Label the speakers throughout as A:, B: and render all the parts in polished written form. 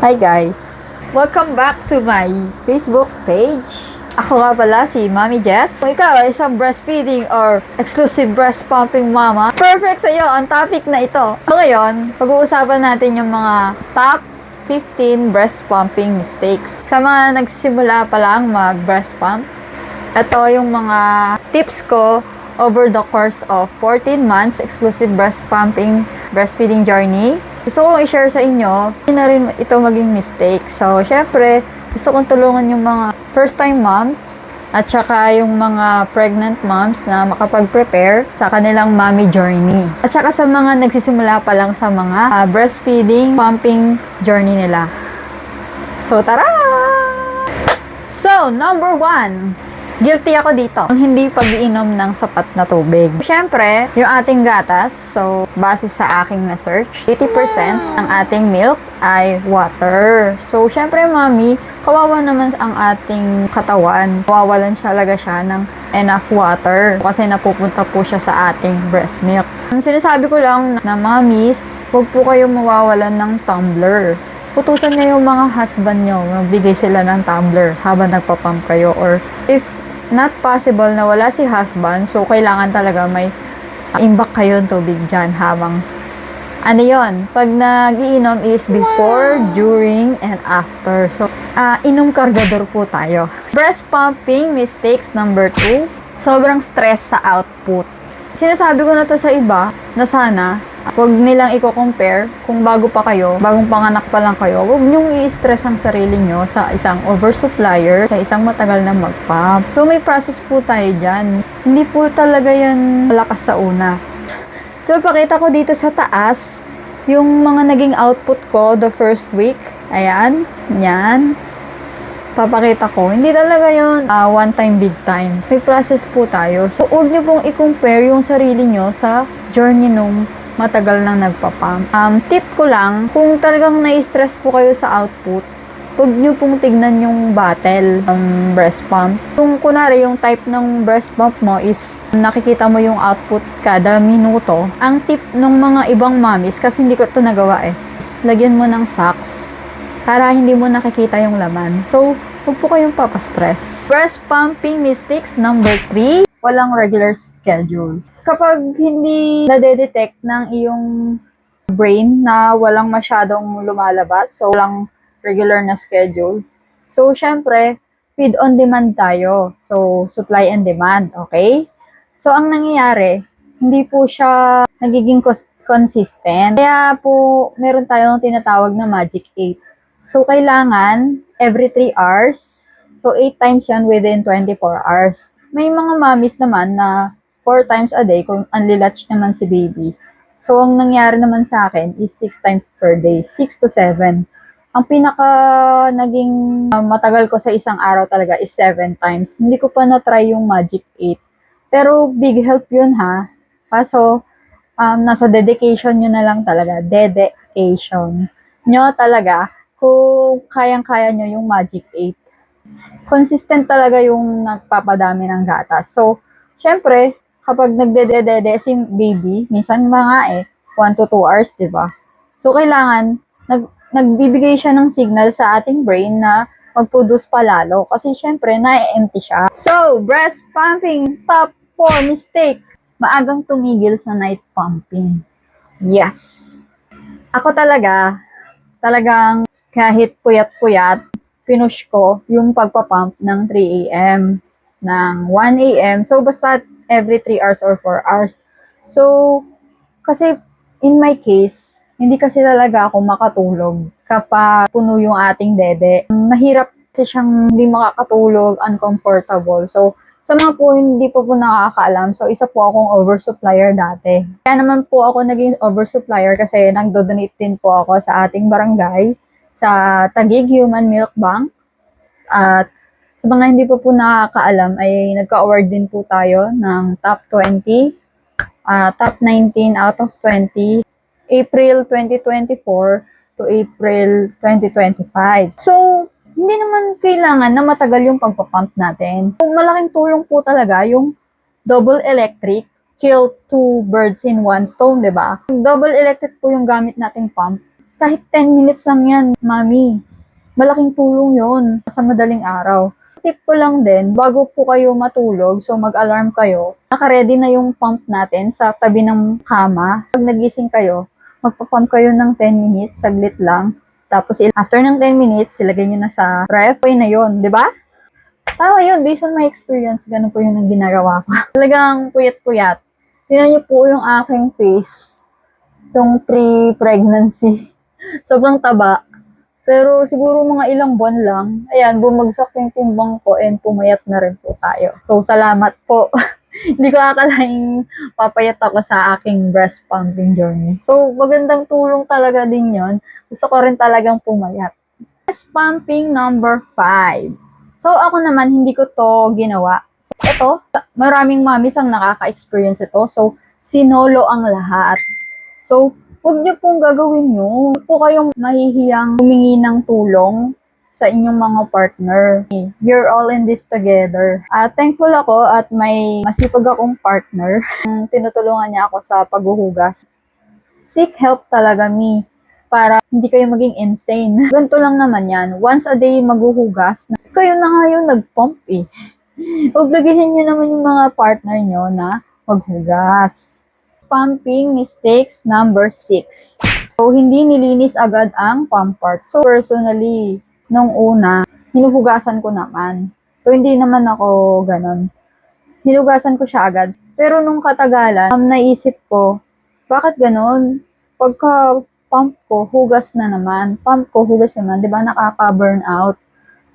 A: Hi guys! Welcome back to my Facebook page. Ako nga pala si Mommy Jess. Kung ikaw ay isang breastfeeding or exclusive breast pumping mama, perfect sa iyo ang topic na ito. So ngayon, pag-uusapan natin yung mga top 15 breast pumping mistakes. Sa mga nagsisimula pa lang mag breast pump, ito yung mga tips ko over the course of 14 months exclusive breast pumping breastfeeding journey. Gusto kong i-share sa inyo, hindi na rin ito maging mistake. So, syempre, gusto kong tulungan yung mga first-time moms at saka yung mga pregnant moms na makapag-prepare sa kanilang mommy journey. At saka sa mga nagsisimula pa lang sa mga breastfeeding, pumping journey nila. So, tara! So, number 1. Guilty ako dito. Ang hindi pag-iinom ng sapat na tubig. Siyempre, yung ating gatas, so base sa aking na-search, 80% ng ating milk ay water. So, siyempre, mami, kawawa naman ang ating katawan. Kawawalan talaga siya ng enough water kasi napupunta po siya sa ating breast milk. Ang sinasabi ko lang na mommies, huwag po kayong mawawalan ng tumbler. Putusan niyo yung mga husband nyo, magbigay sila ng tumbler habang nagpapump kayo, or if not possible na wala si husband, so kailangan talaga may imbak kayo ng tubig dyan habang ano yon, pag nag-iinom is before, during, and after. So, inom kargador po tayo. Breast pumping mistakes number 2, sobrang stress sa output. Sinasabi ko na to sa iba na sana huwag nilang i-compare kung bago pa kayo, bagong panganak pa lang kayo, huwag nyong i-stress ang sarili nyo sa isang oversupplier, sa isang matagal na mag-pump. So, may process po tayo dyan. Hindi po talaga yan malakas sa una. So, pakita ko dito sa taas, yung mga naging output ko the first week. Ayan, yan. Papakita ko. Hindi talaga yun one time, big time. May process po tayo. So, huwag nyo pong i-compare yung sarili nyo sa journey nung matagal nang nagpapump. Tip ko lang, kung talagang na-stress po kayo sa output, huwag nyo pong tignan yung bottle ng breast pump. Kung kunwari yung type ng breast pump mo is nakikita mo yung output kada minuto, ang tip ng mga ibang mommies, kasi hindi ko ito nagawa is lagyan mo ng socks para hindi mo nakikita yung laman. So, huwag po kayong papastress. Breast pumping mistakes number 3, walang regular schedule. Kapag hindi nade-detect ng iyong brain na walang masyadong lumalabas, so walang regular na schedule, so syempre, feed on demand tayo. So, supply and demand, okay? So, ang nangyayari, hindi po siya nagiging consistent. Kaya po, meron tayong tinatawag na magic 8. So, kailangan every 3 hours. So, 8 times yan within 24 hours. May mga mommies naman na 4 times a day kung unlilatch naman si baby. So, ang nangyari naman sa akin is 6 times per day. 6 to 7. Ang pinaka naging matagal ko sa isang araw talaga is 7 times. Hindi ko pa na-try yung magic 8. Pero big help yun ha. Kaso, nasa dedication nyo na lang talaga. Dedication nyo talaga kung kayang-kaya nyo yung magic 8. Consistent talaga yung nagpapadami ng gatas. So, syempre, kapag nagdedede si baby, minsan mga 1 to 2 hours, di ba? So, kailangan, nagbibigay siya ng signal sa ating brain na mag-produce pa lalo. Kasi, syempre, na-empty siya. So, breast pumping, top 4 mistake. Maagang tumigil sa night pumping. Yes! Ako talagang kahit puyat-puyat, pinush ko yung pagpapump ng 3 a.m. ng 1 a.m. So, basta every 3 hours or 4 hours. So, kasi in my case, hindi kasi talaga ako makatulog kapag puno yung ating dede. Mahirap kasi siyang hindi makakatulog, uncomfortable. So, sa mga po hindi pa po nakakaalam, so isa po akong oversupplier dati. Kaya naman po ako naging oversupplier kasi nagdo-donate din po ako sa ating barangay, sa Taguig Human Milk Bank. At sa mga hindi pa po nakakaalam ay nagka-award din po tayo ng top 20, top 19 out of 20, April 2024 to April 2025. So, hindi naman kailangan na matagal yung pagpapump natin. Malaking tulong po talaga yung double electric, kill 2 birds in 1 stone, di ba? Double electric po yung gamit nating pump. Kahit 10 minutes lang yan, mami. Malaking tulong yon sa madaling araw. Tip ko lang din, bago po kayo matulog, so mag-alarm kayo, naka-ready na yung pump natin sa tabi ng kama. Pag nagising kayo, magpa-pump kayo ng 10 minutes, saglit lang. Tapos after ng 10 minutes, ilagay nyo na sa ref. Okay na yon, di ba? Tama yun, based on my experience, ganun po yun ang ginagawa ko. Talagang puyat-puyat. Tingnan niyo po yung aking face. Itong pre-pregnancy. Sobrang taba. Pero siguro mga ilang buwan lang, ayan, bumagsak yung timbang ko and pumayat na rin po tayo. So, salamat po. Hindi ko akalaing papayat ako sa aking breast pumping journey. So, magandang tulong talaga din yon. Gusto ko rin talagang pumayat. Breast pumping number 5. So, ako naman, hindi ko to ginawa. So, ito, maraming mamis ang nakaka-experience ito. So, sinolo ang lahat. So, huwag niyo pong gagawin nyo. Huwag po kayong mahihiyang humingi ng tulong sa inyong mga partner. You're all in this together. Thankful ako at may masipag akong partner. Tinutulungan niya ako sa paghuhugas. Seek help talaga, me, para hindi kayo maging insane. Ganito lang naman yan. Once a day maghuhugas, kayo na nga yung nag-pump eh. Obligahin nyo naman yung mga partner nyo na maghugas. Pumping mistakes number 6. So, hindi nilinis agad ang pump part. So, personally, nung una, hinuhugasan ko naman. So, hindi naman ako ganon. Hinugasan ko siya agad. Pero nung katagalan, naisip ko, bakit ganon? Pagka pump ko, hugas na naman. Pump ko, hugas naman. Diba nakaka-burn out?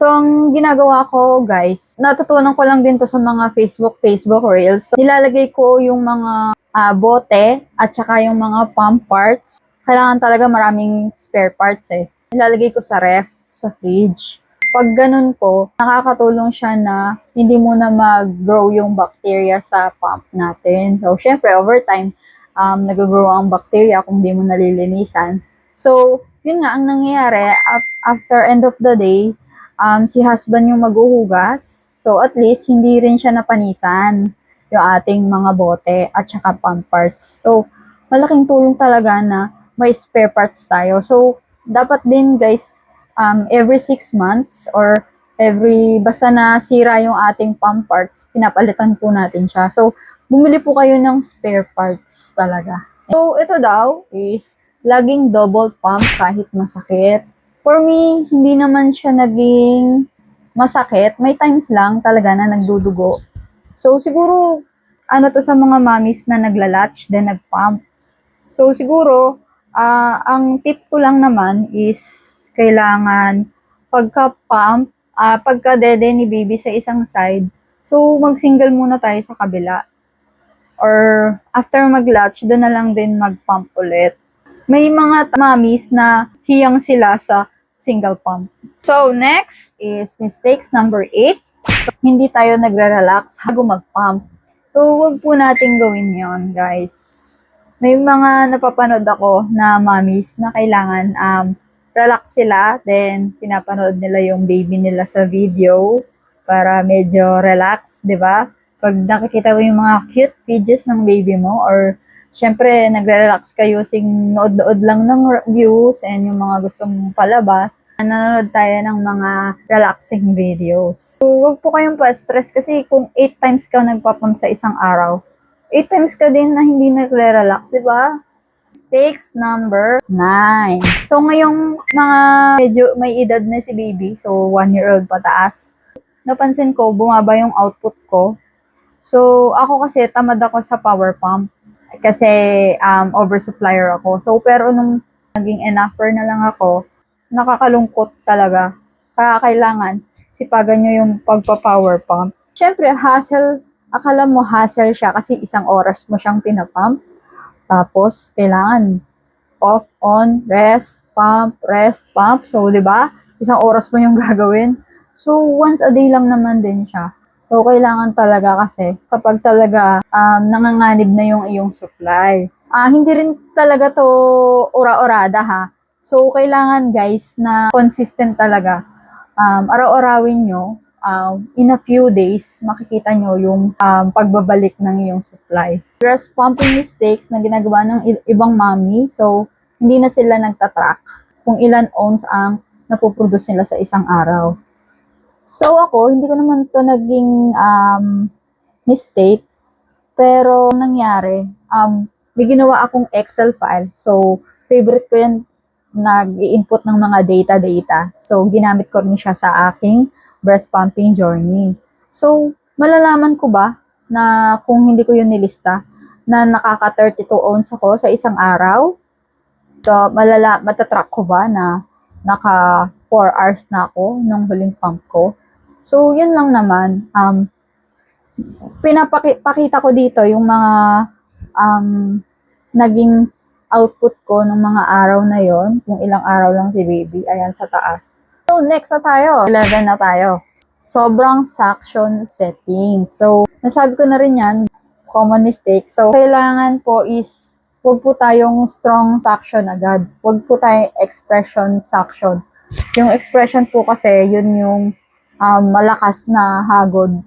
A: So, ang ginagawa ko, guys, natutunan ko lang din to sa mga Facebook Reels. So, nilalagay ko yung mga bote at saka yung mga pump parts. Kailangan talaga maraming spare parts eh. Nilalagay ko sa ref, sa fridge. Pag ganun po, nakakatulong siya na hindi muna mag-grow yung bacteria sa pump natin. So, syempre, over time, nag-grow ang bacteria kung di mo nalilinisan. So, yun nga, ang nangyayari, after end of the day, si husband yung maghuhugas. So, at least, hindi rin siya napanisan yung ating mga bote at saka pump parts. So, malaking tulong talaga na may spare parts tayo. So, dapat din guys, every 6 months or basta na sira yung ating pump parts, pinapalitan po natin siya. So, bumili po kayo ng spare parts talaga. So, ito daw is laging double pump kahit masakit. For me, hindi naman siya naging masakit. May times lang talaga na nagdudugo. So, siguro, to sa mga mommies na naglalatch, then nagpump. So, siguro, ang tip ko lang naman is, kailangan, pagka-pump, pagka-dede ni baby sa isang side, so, mag-single muna tayo sa kabila. Or, after mag-latch, doon na lang din mag-pump ulit. May mga mommies na hiyang sila sa single pump. So, next is mistakes number 8. So, hindi tayo nagre-relax bago mag-pump. So, wag po natin gawin yon, guys. May mga napapanood ako na mommies na kailangan relax sila, then pinapanood nila yung baby nila sa video para medyo relax, di ba? Pag nakikita mo yung mga cute videos ng baby mo, or syempre nagre-relax kayo using nood-nood lang ng views and yung mga gustong palabas, nanonood tayo ng mga relaxing videos. So, wag po kayong pa-stress kasi kung 8 times ka nagpapump sa isang araw, 8 times ka din na hindi nagre-relax, di ba? Mistakes number 9. So, ngayong mga medyo may edad na si baby, so 1-year-old pataas, napansin ko, bumaba yung output ko. So, ako kasi, tamad ako sa power pump. Kasi, oversupplier ako. So, pero nung naging enuffer na lang ako, nakakalungkot talaga. Kaya kailangan, sipagan nyo yung pagpa-power pump. Siyempre, hassle, akala mo hassle siya kasi isang oras mo siyang pinapump. Tapos, kailangan off, on, rest, pump. So, di ba? Isang oras mo yung gagawin. So, once a day lang naman din siya. So, kailangan talaga kasi kapag talaga nanganganib na yung iyong supply. Hindi rin talaga to ora-orada ha. So, kailangan guys na consistent talaga. Araw-arawin nyo. In a few days, makikita nyo yung pagbabalik ng iyong supply. Breast pumping mistakes na ginagawa ng ibang mommy. So, hindi na sila nagtatrack kung ilan ounce ang napoproduce nila sa isang araw. So ako, hindi ko naman to naging mistake, pero nangyari, may ginawa akong Excel file. So, favorite ko yan, nag-i-input ng mga data. So, ginamit ko rin siya sa aking breast pumping journey. So, malalaman ko ba na kung hindi ko yun nilista, na nakaka 32 ounce ako sa isang araw? So, matatrack ko ba na naka 4 hours na ako nung huling pump ko? So, yun lang naman. Pinapakita ko dito yung mga naging output ko ng mga araw na yon, kung ilang araw lang si baby. Ayan sa taas. So, next na tayo. 11 na tayo. Sobrang suction setting. So, nasabi ko na rin yan, common mistake. So, kailangan po is, huwag po tayong strong suction agad. Huwag po tayong expression suction. Yung expression po kasi, yun yung malakas na hagod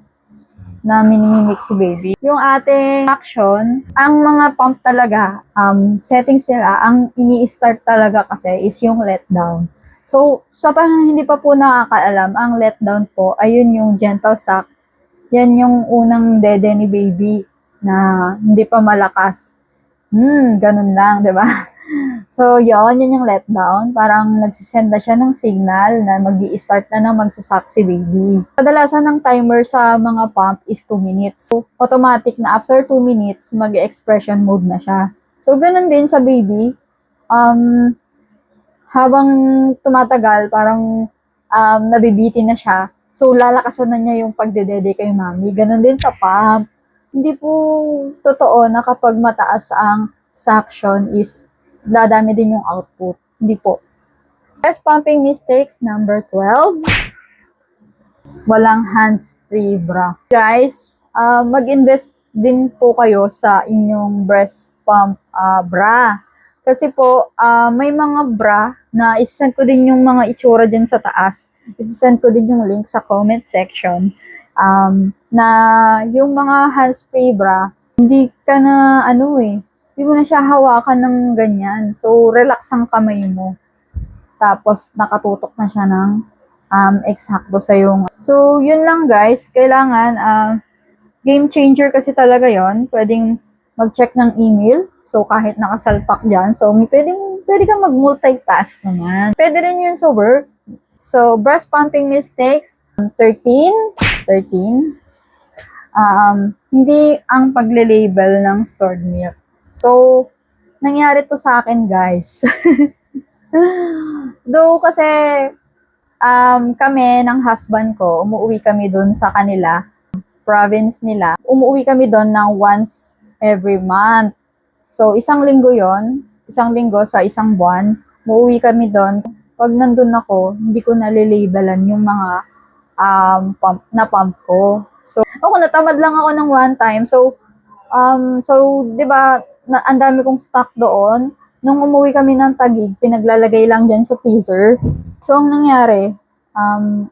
A: na minimimik si baby. Yung ating action, ang mga pump talaga, settings nila, ang ini-start talaga kasi is yung letdown. So, sa hindi pa po nakakaalam, ang letdown po, ayun yung gentle suck. Yan yung unang dede ni baby na hindi pa malakas. Ganun lang, di ba? So, yun yung letdown. Parang nagsisend na siya ng signal na mag-i-start na ng magsasak si baby. Kadalasan ng timer sa mga pump is 2 minutes. So, automatic na after 2 minutes, mag-expression mode na siya. So, ganun din sa baby. Habang tumatagal, parang nabibitin na siya. So, lalakasan na niya yung pagdedede kay mami. Ganun din sa pump. Hindi po totoo na kapag mataas ang suction is dadami din yung output. Hindi po. Breast pumping mistakes number 12. Walang hands-free bra. Guys, mag-invest din po kayo sa inyong breast pump bra. Kasi po, may mga bra na isasend ko din yung mga itsura dyan sa taas. Isasend ko din yung link sa comment section. Na yung mga hands-free bra, hindi ka na hindi mo na siya hawakan ng ganyan. So, relax ang kamay mo. Tapos, nakatutok na siya ng eksakto sa yung. So, yun lang guys. Kailangan, game changer kasi talaga yon. Pwedeng mag-check ng email. So, kahit nakasalpak dyan. So, pwede kang mag-multitask naman. Pwede rin yun sa work. So, breast pumping mistakes. 13. Hindi ang pagle-label ng stored milk. So, nangyari to sa akin, guys. Though kasi kami ng husband ko, umuwi kami doon sa kanila, province nila. Umuwi kami doon ng once every month. So, isang linggo sa isang buwan, umuwi kami doon. Pag nandun ako, hindi ko nalilibelan yung mga pump ko. So, ako natamad lang ako ng one time. So, 'di ba, ang dami kong stock doon. Nung umuwi kami ng Taguig, pinaglalagay lang dyan sa freezer. So, ang nangyari,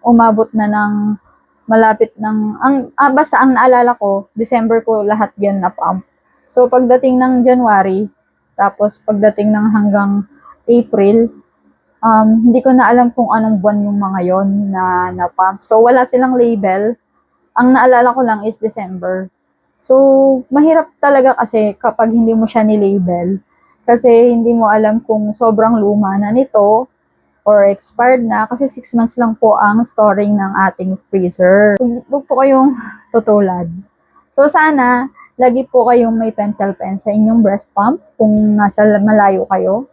A: umabot na ng malapit ng, basta ang naalala ko, December ko lahat yan na pump. So, pagdating ng January, tapos pagdating ng hanggang April, hindi ko na alam kung anong buwan yung mga yon na pump. So, wala silang label. Ang naalala ko lang is December. So, mahirap talaga kasi kapag hindi mo siya ni-label. Kasi hindi mo alam kung sobrang luma na nito or expired na. Kasi 6 months lang po ang storing ng ating freezer. Huwag po kayong tutulad. So, sana, lagi po kayong may pentel pen sa inyong breast pump kung nasa malayo kayo.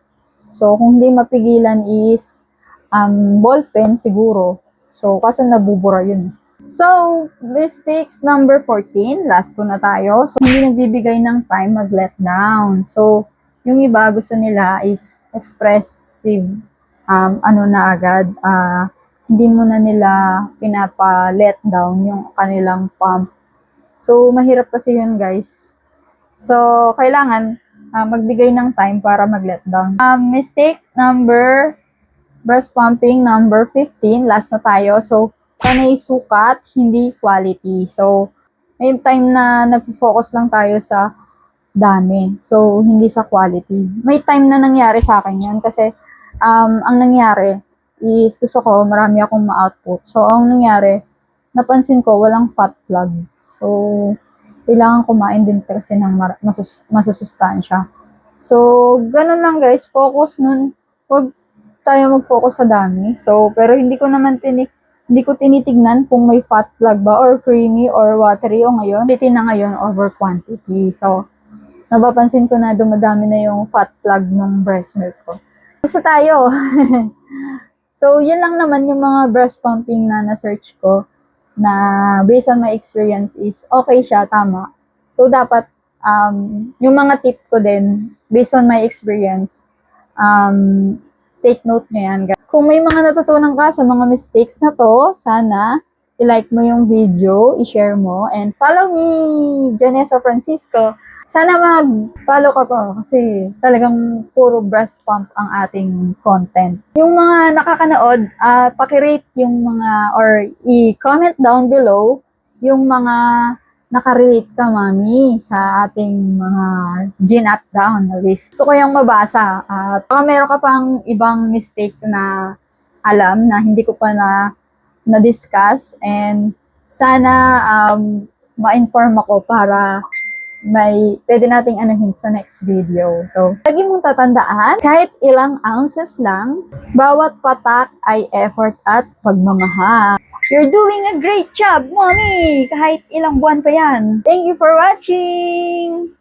A: So, kung hindi mapigilan is ball pen siguro. So, kaso nabubura yun. So, mistakes number 14. Last 2 na tayo. So, hindi nagbibigay ng time mag-let down. So, yung iba gusto nila is expressive, na agad. Hindi mo na nila pinapa-let down yung kanilang pump. So, mahirap kasi yun, guys. So, kailangan magbigay ng time para mag-let down. Mistake number, breast pumping number 15. Last na tayo. So, panay sukat, hindi quality. So, may time na nag-focus lang tayo sa dami. So, hindi sa quality. May time na nangyari sa akin yan kasi ang nangyari is gusto ko marami akong ma-output. So, ang nangyari, napansin ko walang fat plug. So, kailangan kumain din kasi ng masusustansya. So, ganun lang guys. Focus nun. Huwag tayo mag-focus sa dami. So, pero hindi ko tinitignan kung may fat plug ba or creamy or watery o ngayon. Quantity na ngayon over quantity. So, napapansin ko na dumadami na yung fat plug ng breast milk ko. Basta tayo. So, yun lang naman yung mga breast pumping na na-search ko na based on my experience is okay siya, tama. So, dapat yung mga tip ko din based on my experience, take note nyo yan. Kung may mga natutunan ka sa mga mistakes na to, sana i-like mo yung video, i-share mo, and follow me, Janessa Francisco. Sana mag-follow ka pa kasi talagang puro breast pump ang ating content. Yung mga nakakanood, paki-rate yung mga or i-comment down below yung mga nakarelate ka, mami, sa ating mga ginat down na list. Gusto ko yung mabasa at baka meron ka pang ibang mistake na alam na hindi ko pa na-discuss and sana ma-inform ako para pwede nating anuhin sa next video. So, lagi mong tatandaan, kahit ilang ounces lang, bawat patak ay effort at pagmamahal. You're doing a great job, mommy! Kahit ilang buwan pa yan. Thank you for watching!